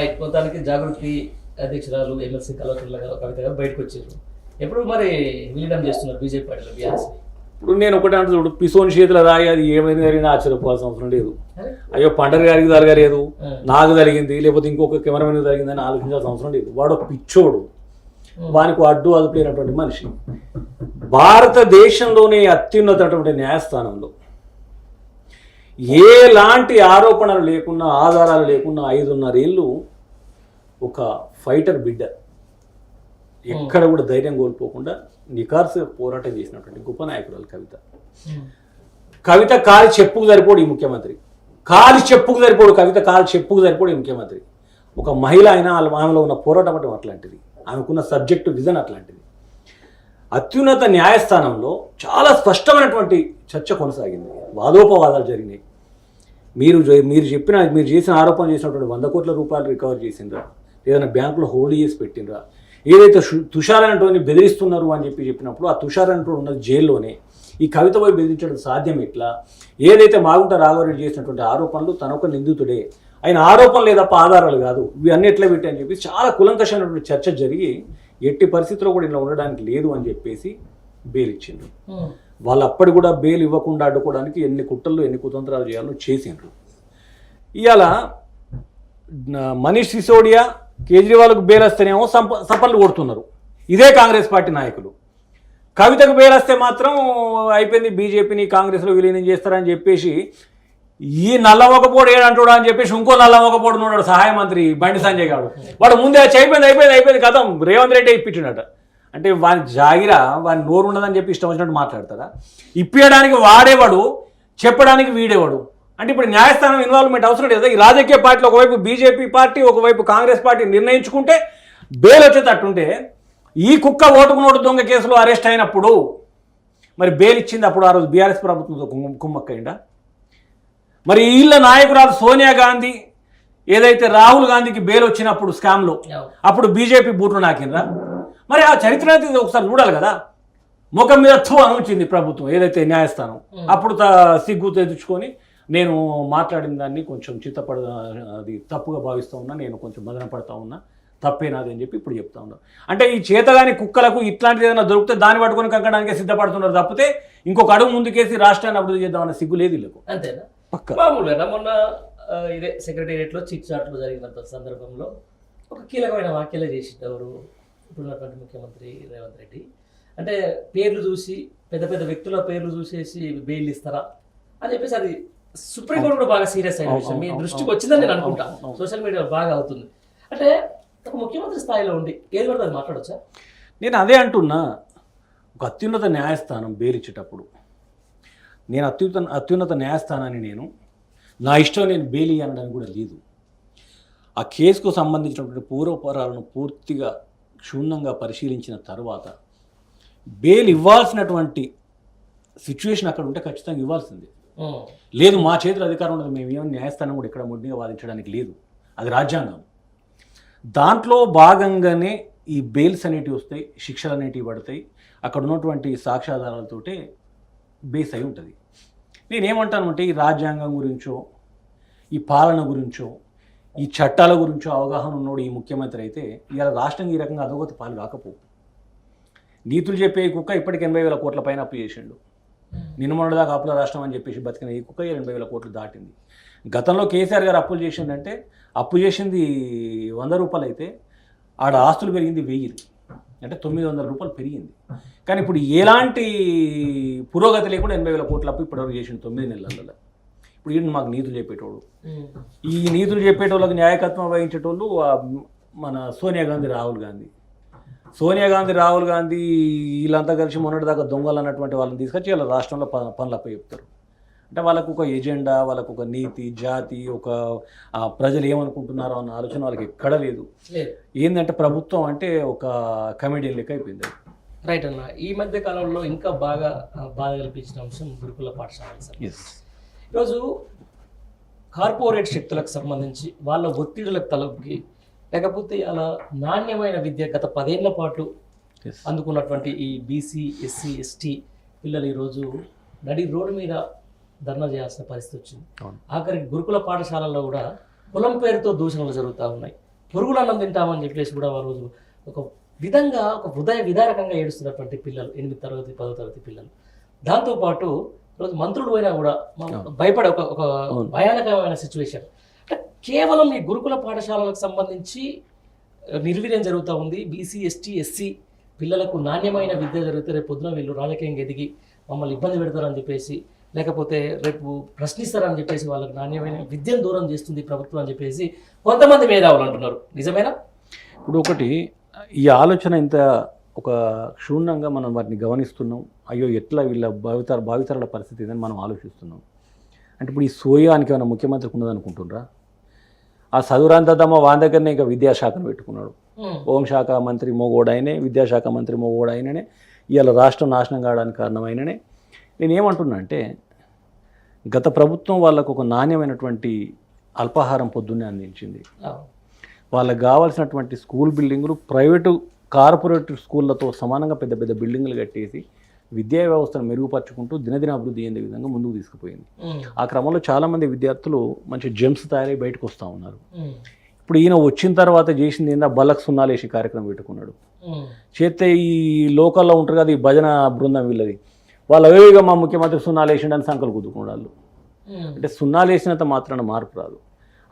Right. మొత్తానికి జాగృతి అధ్యక్షురాలు MLC Kalvakuntla గారు కవిత గారు బయటకు వచ్చారు. ఎప్పుడు మరి విలీనం చేస్తున్నారు బీజేపీ పార్టీలో బీఆర్ఎస్? ఇప్పుడు నేను ఒకటి అంటే చూడు, పిసోని చేతుల రాయి అది ఏమైంది జరిగినా ఆశ్చర్యపోవాల్సిన అవసరం లేదు. అయ్యో పండగ గారికి జరగలేదు, నాకు జరిగింది, లేకపోతే ఇంకొక కెమెరామెన్ జరిగిందని ఆలోచించాల్సిన అవసరం లేదు. వాడు పిచ్చోడు, వానికి అడ్డు అదుపులేనటువంటి మనిషి. భారతదేశంలోనే అత్యున్నతటువంటి న్యాయస్థానంలో ఎలాంటి ఆరోపణలు లేకున్నా, ఆధారాలు లేకున్నా 5.5 ఏళ్ళు ఒక ఫైటర్ బిడ్డ ఎక్కడ కూడా ధైర్యం కోల్పోకుండా నికార్సుగా పోరాటం చేసినటువంటి గొప్ప నాయకురాలు కవిత. కవిత కాలి చెప్పుకు సరిపోడు ఈ ముఖ్యమంత్రి, కాలి చెప్పుకు సరిపోడు కవిత, కాలి చెప్పుకు సరిపోడు ఈ ముఖ్యమంత్రి. ఒక మహిళ అయినా ఆమెలో ఉన్న పోరాటం అంటే అట్లాంటిది, ఆమెకున్న సబ్జెక్టు విజన్ అట్లాంటిది. అత్యున్నత న్యాయస్థానంలో చాలా స్పష్టమైనటువంటి చర్చ కొనసాగింది, వాదోపవాదాలు జరిగినాయి. మీరు చేసిన ఆరోపణ చేసినటువంటి 100 కోట్ల రూపాయలు రికవర్ చేసిండ్రా, ఏదైనా బ్యాంకులో హోల్డ్ చేసి పెట్టినరా, ఏదైతే తుషార్ అనేటువంటి బెదిరిస్తున్నారు అని చెప్పినప్పుడు ఆ తుషార్ అనేటువంటి ఉన్నది జైల్లోనే, ఈ కవిత పోయి బెదిరించడం సాధ్యం ఎట్లా? ఏదైతే మాగుంట రాఘవరెడ్డి చేసినటువంటి ఆరోపణలు తనొక నిందితుడే, ఆయన ఆరోపణలే తప్ప ఆధారాలు కాదు, ఇవి అన్ని ఎట్లా పెట్టి అని చెప్పి చాలా కులంకషమైనటువంటి చర్చ జరిగి ఎట్టి పరిస్థితుల్లో కూడా ఇలా ఉండడానికి లేదు అని చెప్పేసి బెయిల్ ఇచ్చిండ్రు. వాళ్ళు అప్పటి కూడా బెయిల్ ఇవ్వకుండా అడ్డుకోవడానికి ఎన్ని కుట్రలు ఎన్ని కుతంత్రాలు చేయాలో చేసిండ్రు. ఇవాళ మనీష్ సిసోడియా కేజ్రీవాల్కు బెయిల్ వస్తేనేమో సపర్లు కొడుతున్నారు ఇదే కాంగ్రెస్ పార్టీ నాయకులు. కవితకు బెయిల్ వస్తే మాత్రం అయిపోయింది, బీజేపీని కాంగ్రెస్లో విలీనం చేస్తారని చెప్పేసి ఈ నల్లమొకపోడు ఏడంటాడు అని చెప్పేసి ఇంకో నల్లమొకపోడు ఉన్నాడు సహాయ మంత్రి బండి సంజయ్ గారు. వాడు ముందే అయిపోయింది కథం రేవంత్ రెడ్డి ఇప్పించినట్ట. అంటే వాని జాగిరా, వాని నోరు ఉండదని చెప్పి ఇష్టం వచ్చినట్టు మాట్లాడతారా? ఇప్పించడానికి వాడేవాడు, చెప్పడానికి వీడేవాడు. అంటే ఇప్పుడు న్యాయస్థానం ఇన్వాల్వ్మెంట్ అవసరం లేదు. ఈ రాజకీయ పార్టీలు ఒకవైపు బీజేపీ పార్టీ, ఒకవైపు కాంగ్రెస్ పార్టీ నిర్ణయించుకుంటే బెయిల్ వచ్చేటట్టుంటే, ఈ కుక్క ఓటుకు నోటు దొంగ కేసులో అరెస్ట్ అయినప్పుడు మరి బెయిల్ ఇచ్చింది అప్పుడు ఆ రోజు బీఆర్ఎస్ ప్రభుత్వంతో కుమ్మక్కైందా? మరి వీళ్ళ నాయకురాలు సోనియా గాంధీ ఏదైతే రాహుల్ గాంధీకి బెయిల్ వచ్చినప్పుడు స్కామ్లో అప్పుడు బీజేపీ బూట్లు నాకిందా? మరి ఆ చరిత్ర అనేది ఒకసారి చూడాలి కదా. ముఖం మీద అని ఉంచింది ప్రభుత్వం ఏదైతే న్యాయస్థానం. అప్పుడు సిగ్గు తెచ్చుకొని నేను మాట్లాడిన దాన్ని కొంచెం అది తప్పుగా భావిస్తూ ఉన్నా, నేను కొంచెం మదన పడతా ఉన్నా, తప్పేనాది అని చెప్పి ఇప్పుడు చెప్తా ఉన్నారు. అంటే ఈ చేతగాని కుక్కలకు ఇట్లాంటిది ఏదైనా దొరికితే దాన్ని పట్టుకొని కంకడానికే సిద్ధపడుతున్నారు తప్పితే ఇంకొక అడుగు ముందుకేసి రాష్ట్రాన్ని అభివృద్ధి చేద్దామన్న సిగ్గు లేదు వీళ్ళకు. అంతేనా? మామూలుగా మొన్న ఇదే సెక్రటేరియట్లో చిట్ చాట్లు జరిగినంత సందర్భంలో ఒక కీలకమైన వ్యాఖ్యలు చేసింది ఎవరు, ఇప్పుడున్నటువంటి ముఖ్యమంత్రి రేవంత్ రెడ్డి. అంటే పేర్లు చూసి పెద్ద పెద్ద వ్యక్తుల పేర్లు చూసేసి బెయిల్ ఇస్తారా అని చెప్పేసి అది సుప్రీంకోర్టు కూడా బాగా సీరియస్ అయిన విషయం. మీ దృష్టికి వచ్చిందని నేను అనుకుంటా, సోషల్ మీడియాలో బాగా అవుతుంది. అంటే ఒక ముఖ్యమంత్రి స్థాయిలో ఉండి ఏది పడితే అది మాట్లాడొచ్చా? నేను అదే అంటున్నా, ఒక అత్యున్నత న్యాయస్థానం బెయిల్ ఇచ్చేటప్పుడు నేను అత్యున్నత న్యాయస్థానాన్ని నేను నా ఇష్టం నేను బెయిల్ ఇవ్వడానికి కూడా లేదు. ఆ కేసుకు సంబంధించినటువంటి పూర్వపరాలను పూర్తిగా క్షుణ్ణంగా పరిశీలించిన తర్వాత బెయిల్ ఇవ్వాల్సినటువంటి సిచ్యువేషన్ అక్కడ ఉంటే ఖచ్చితంగా ఇవ్వాల్సిందే. లేదు మా చేతుల అధికారం ఉండదు, మేము ఏమైనా న్యాయస్థానం కూడా ఇక్కడ మొండిగా వాదించడానికి లేదు, అది రాజ్యాంగం. దాంట్లో భాగంగానే ఈ బెయిల్స్ అనేటివి వస్తాయి, శిక్షలు అనేటివి పడతాయి, అక్కడ ఉన్నటువంటి సాక్ష్యాధారాలతోటే బేస్ అయి ఉంటుంది. నేనేమంటానంటే ఈ రాజ్యాంగం గురించో, ఈ పాలన గురించో, ఈ చట్టాల గురించో అవగాహన ఉన్నోడు ఈ ముఖ్యమంత్రి అయితే ఇవాళ రాష్ట్రం ఈ రకంగా అధోగతి పాలు కాకపోవు. నీతులు చెప్పే ఈ కుక్క ఇప్పటికి 80,000 కోట్ల పైన అప్పు చేసిండు. నిన్న మొన్నటిదాకా అప్పుల రాష్ట్రం అని చెప్పేసి బతికిన ఈ కుక్క 80,000 కోట్లు దాటింది. గతంలో కేసీఆర్ గారు అప్పులు చేసిందంటే అప్పు చేసింది 100 రూపాయలు అయితే ఆడ ఆస్తులు పెరిగింది 1000, అంటే 900 రూపాయలు పెరిగింది. కానీ ఇప్పుడు ఎలాంటి పురోగతి లేకుండా 80,000 కోట్ల అప్పు ఇప్పటివరకు చేసిండు 9 నెలలలో. ఇప్పుడు ఈయన మాకు నీతులు చెప్పేటోడు, ఈ నీతులు చెప్పేటోళ్ళకి న్యాయకత్వం వహించేటోళ్ళు మన సోనియా గాంధీ రాహుల్ గాంధీ వీళ్ళంతా కలిసి మొన్నటిదాకా దొంగలు అన్నటువంటి వాళ్ళని తీసుకొచ్చి వాళ్ళ రాష్ట్రంలో పనులు అప్ప చెప్తారు. అంటే వాళ్ళకు ఒక ఎజెండా, వాళ్ళకు ఒక నీతి, జాతి, ఒక ప్రజలు ఏమనుకుంటున్నారో అన్న ఆలోచన వాళ్ళకి ఎక్కడ లేదు. ఏంటంటే ప్రభుత్వం అంటే ఒక కమెడియన్ లెక్క అయిపోయింది. రైట్ అన్న. ఈ మధ్య కాలంలో ఇంకా బాగా బాధ కల్పించిన అంశం గురుకుల పాఠశాలలు సార్. ఈరోజు కార్పొరేట్ శక్తులకు సంబంధించి వాళ్ళ ఒత్తిడులకు తలొగ్గి, లేకపోతే అలా నాణ్యమైన విద్య గత 10 ఏళ్ల పాటు అందుకున్నటువంటి ఈ బీసీ, ఎస్సీ, ఎస్టీ పిల్లలు ఈరోజు నడి రోడ్డు మీద ధర్నా చేయాల్సిన పరిస్థితి వచ్చింది. ఆఖరికి గురుకుల పాఠశాలల్లో కూడా కులం పేరుతో దూషణలు జరుగుతూ ఉన్నాయి. పురుగుల అన్నం తింటామని చెప్పేసి కూడా ఆ రోజు ఒక విధంగా ఒక విదారకంగా ఏడుస్తున్నటువంటి పిల్లలు 8వ తరగతి 10వ తరగతి పిల్లలు. దాంతోపాటు రోజు మంత్రులు పోయినా కూడా భయపడే ఒక భయానకమైన సిచ్యువేషన్. అంటే కేవలం ఈ గురుకుల పాఠశాలలకు సంబంధించి నిర్వీర్యం జరుగుతూ ఉంది. బీసీ ఎస్టీ ఎస్సీ పిల్లలకు నాణ్యమైన విద్య జరిగితే రేపు పొద్దున వీళ్ళు రాజకీయంగా ఎదిగి మమ్మల్ని ఇబ్బంది పెడతారని చెప్పేసి, లేకపోతే రేపు ప్రశ్నిస్తారని చెప్పేసి వాళ్ళకి నాణ్యమైన విద్యను దూరం చేస్తుంది ప్రభుత్వం అని చెప్పేసి కొంతమంది మేధావులు అంటున్నారు. నిజమేనా? ఇప్పుడు ఒకటి ఈ ఆలోచన ఇంత ఒక క్షుణ్ణంగా మనం వాటిని గమనిస్తున్నాం. అయ్యో ఎట్లా వీళ్ళ భావితరాల పరిస్థితి ఇదని మనం ఆలోచిస్తున్నాం. అంటే ఇప్పుడు ఈ సోయానికి ఏమైనా ముఖ్యమంత్రికి ఉన్నదనుకుంటున్నారా? ఆ చదువురాంతమ్మ వాని దగ్గరనే ఇంకా విద్యాశాఖను పెట్టుకున్నాడు. హోంశాఖ మంత్రి మోగోడాయనే, విద్యాశాఖ మంత్రి మోగోడాయననే, ఇవాళ రాష్ట్రం నాశనం కావడానికి కారణమైననే. నేనేమంటున్నా అంటే గత ప్రభుత్వం వాళ్ళకు ఒక నాణ్యమైనటువంటి అల్పాహారం పొద్దున్నే అందించింది. వాళ్ళకి కావాల్సినటువంటి స్కూల్ బిల్డింగులు ప్రైవేటు కార్పొరేట్ స్కూళ్ళతో సమానంగా పెద్ద పెద్ద బిల్డింగులు కట్టేసి విద్యా వ్యవస్థను మెరుగుపరుచుకుంటూ దినదిన అభివృద్ధి అయ్యే విధంగా ముందుకు తీసుకుపోయింది. ఆ క్రమంలో చాలామంది విద్యార్థులు మంచి జెమ్స్ తయారై బయటకు వస్తూ ఉన్నారు. ఇప్పుడు ఈయన వచ్చిన తర్వాత చేసింది ఏందా, బల్లకు సున్నాలేసి కార్యక్రమం పెట్టుకున్నాడు. చేస్తే ఈ లోకల్లో ఉంటారు కదా ఈ భజన బృందం వీళ్ళది, వాళ్ళు అవేగా మా ముఖ్యమంత్రి సున్నాలేసిండని సంకలు కుదుకున్నాడు. అంటే సున్నాలేసినంత మాత్రాన మార్పు రాదు.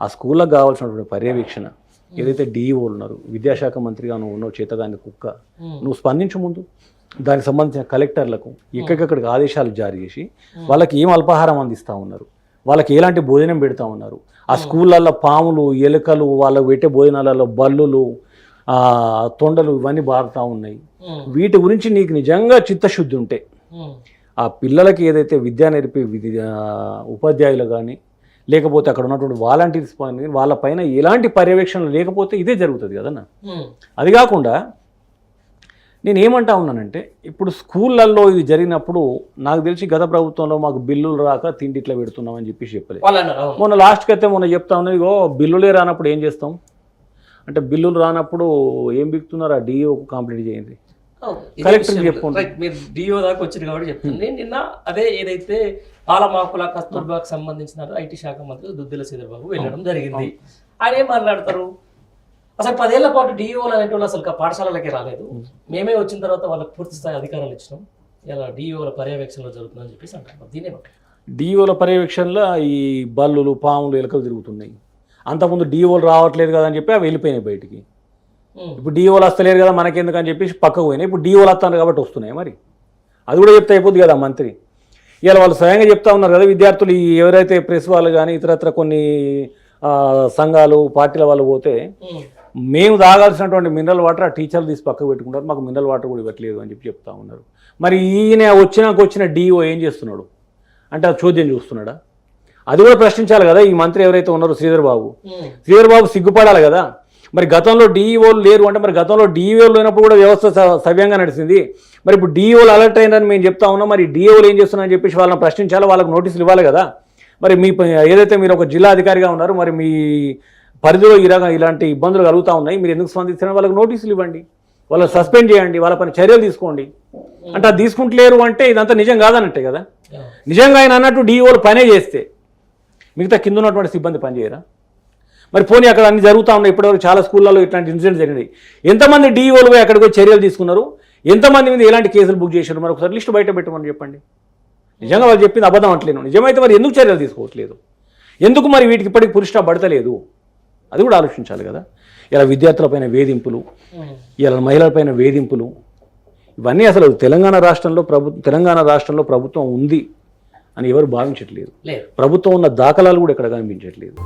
ఆ స్కూళ్ళకు కావాల్సినటువంటి పర్యవేక్షణ ఏదైతే డిఈఓలు ఉన్నారు, విద్యాశాఖ మంత్రిగా నువ్వు ఉన్నావు, చేతగాని కుక్క, నువ్వు స్పందించు ముందు. దానికి సంబంధించిన కలెక్టర్లకు ఎక్కడికక్కడికి ఆదేశాలు జారీ చేసి వాళ్ళకి ఏం అల్పాహారం అందిస్తూ ఉన్నారు, వాళ్ళకి ఎలాంటి భోజనం పెడతా ఉన్నారు, ఆ స్కూళ్ళల్లో పాములు ఎలుకలు వాళ్ళకు పెట్టే భోజనాలలో బల్లులు తొండలు ఇవన్నీ బారుతూ ఉన్నాయి. వీటి గురించి నీకు నిజంగా చిత్తశుద్ధి ఉంటే ఆ పిల్లలకి ఏదైతే విద్య నేర్పే ఉపాధ్యాయులు కానీ లేకపోతే అక్కడ ఉన్నటువంటి వాలంటీర్స్ వాళ్ళపైన ఎలాంటి పర్యవేక్షణ లేకపోతే ఇదే జరుగుతుంది కదన్నా. అది కాకుండా నేను ఏమంటా ఉన్నానంటే ఇప్పుడు స్కూళ్ళల్లో ఇది జరిగినప్పుడు నాకు తెలిసి గత ప్రభుత్వంలో మాకు బిల్లులు రాక తిండి ఇట్లా పెడుతున్నామని చెప్పేసి చెప్పలేదు. మొన్న లాస్ట్కి అయితే మొన్న చెప్తా ఉన్నది, ఇగో బిల్లులే రానప్పుడు ఏం చేస్తాం అంటే, బిల్లులు రానప్పుడు ఏం బిగుతున్నారు ఆ డిఓకు కంప్లీట్ చేయండి, కలెక్టర్ చెప్పుకుంటారు. మీరు డిఓ దాకా వచ్చింది కాబట్టి చెప్తుంది. నిన్న అదే ఏదైతే పాలమాకుల కస్తూర్బాకు సంబంధించిన ఐటీ శాఖ మంత్రి దుద్దిల శ్రీధర్బాబు వెళ్ళడం జరిగింది. ఆయన ఏం మాట్లాడతారు, అసలు 10 ఏళ్ల పాటు డిఓలు అనేటువంటి అసలు పాఠశాలలకే రాలేదు, మేమే వచ్చిన తర్వాత వాళ్ళకి పూర్తి స్థాయి అధికారాలు ఇచ్చినాం, ఇలా డిఓల పర్యవేక్షణలో జరుగుతుందని చెప్పేసి అంటారు. దీనే డిఓల పర్యవేక్షణలో ఈ బల్లులు పాములు ఎలుకలు తిరుగుతున్నాయి. అంతకుముందు డిఓలు రావట్లేదు కదా అని చెప్పి అవి వెళ్ళిపోయినాయి బయటికి. ఇప్పుడు డిఓలు వస్తలేరు కదా మనకెందుకు అని చెప్పేసి పక్కకు పోయినాయి. ఇప్పుడు డిఓలు వస్తున్నారు కాబట్టి వస్తున్నాయి. మరి అది కూడా చెప్తే అయిపోద్ది కదా మంత్రి. ఇలా వాళ్ళు స్వయంగా చెప్తా ఉన్నారు కదా, విద్యార్థులు ఎవరైతే ప్రెస్ వాళ్ళు కానీ ఇతరత్ర కొన్ని సంఘాలు పార్టీల వాళ్ళు పోతే మేము తాగాల్సినటువంటి మినరల్ వాటర్ ఆ టీచర్లు తీసి పక్కకు పెట్టుకుంటారు, మాకు మినరల్ వాటర్ కూడా ఇవ్వట్లేదు అని చెప్పి చెప్తా ఉన్నారు. మరి ఈయన వచ్చిన డిఓ ఏం చేస్తున్నాడు అంటే అది చోద్యం చూస్తున్నాడా? అది కూడా ప్రశ్నించాలి కదా ఈ మంత్రి ఎవరైతే ఉన్నారో శ్రీధర్ బాబు సిగ్గుపడాలి కదా. మరి గతంలో డిఈఓలు లేరు అంటే మరి గతంలో డిఈఓలు లేనప్పుడు కూడా వ్యవస్థ సవ్యంగా నడిచింది. మరి ఇప్పుడు డిఈఓలు అలర్ట్ అయిందని మేము చెప్తా ఉన్నాం, మరి డిఈఓలు ఏం చేస్తున్నారని చెప్పేసి వాళ్ళని ప్రశ్నించాలి, వాళ్ళకి నోటీసులు ఇవ్వాలి కదా. మరి మీ ఏదైతే మీరు ఒక జిల్లా అధికారిగా ఉన్నారు, మరి మీ పరిధిలో ఇలాంటి ఇబ్బందులు కలుగుతూ ఉన్నాయి, మీరు ఎందుకు స్పందిస్తున్నారు, వాళ్ళకి నోటీసులు ఇవ్వండి, వాళ్ళని సస్పెండ్ చేయండి, వాళ్ళపైన చర్యలు తీసుకోండి. అంటే అది తీసుకుంటలేరు అంటే ఇదంతా నిజం కాదన్నట్టే కదా. నిజంగా ఆయన అన్నట్టు డిఈఓలు పనే చేస్తే మిగతా కింద ఉన్నటువంటి సిబ్బంది పనిచేయరా? మరి పోనీ అక్కడ అన్ని జరుగుతూ ఉన్నాయి, ఇప్పటివరకు చాలా స్కూళ్ళలో ఇట్లాంటి ఇన్సిడెంట్స్ జరిగినాయి. ఎంతమంది డిఈఓలు అక్కడికి వచ్చి చర్యలు తీసుకున్నారు, ఎంతమంది మీద ఎలాంటి కేసులు బుక్ చేశారు, మరి ఒకసారి లిస్టు బయట పెట్టమని చెప్పండి. నిజంగా వాళ్ళు చెప్పింది అబద్ధం అంటలేను, నిజమైతే మరి ఎందుకు చర్యలు తీసుకోవట్లేదు, ఎందుకు మరి వీటికి ఇప్పటికి పురుష పడతలేదు, అది కూడా ఆలోచించాలి కదా. ఇలా విద్యార్థులపైన వేధింపులు, ఇలా మహిళలపైన వేధింపులు, ఇవన్నీ అసలు తెలంగాణ రాష్ట్రంలో ప్రభుత్వం ఉంది అని ఎవరు భావించట్లేదు. ప్రభుత్వం ఉన్న దాఖలాలు కూడా ఎక్కడ కనిపించట్లేదు.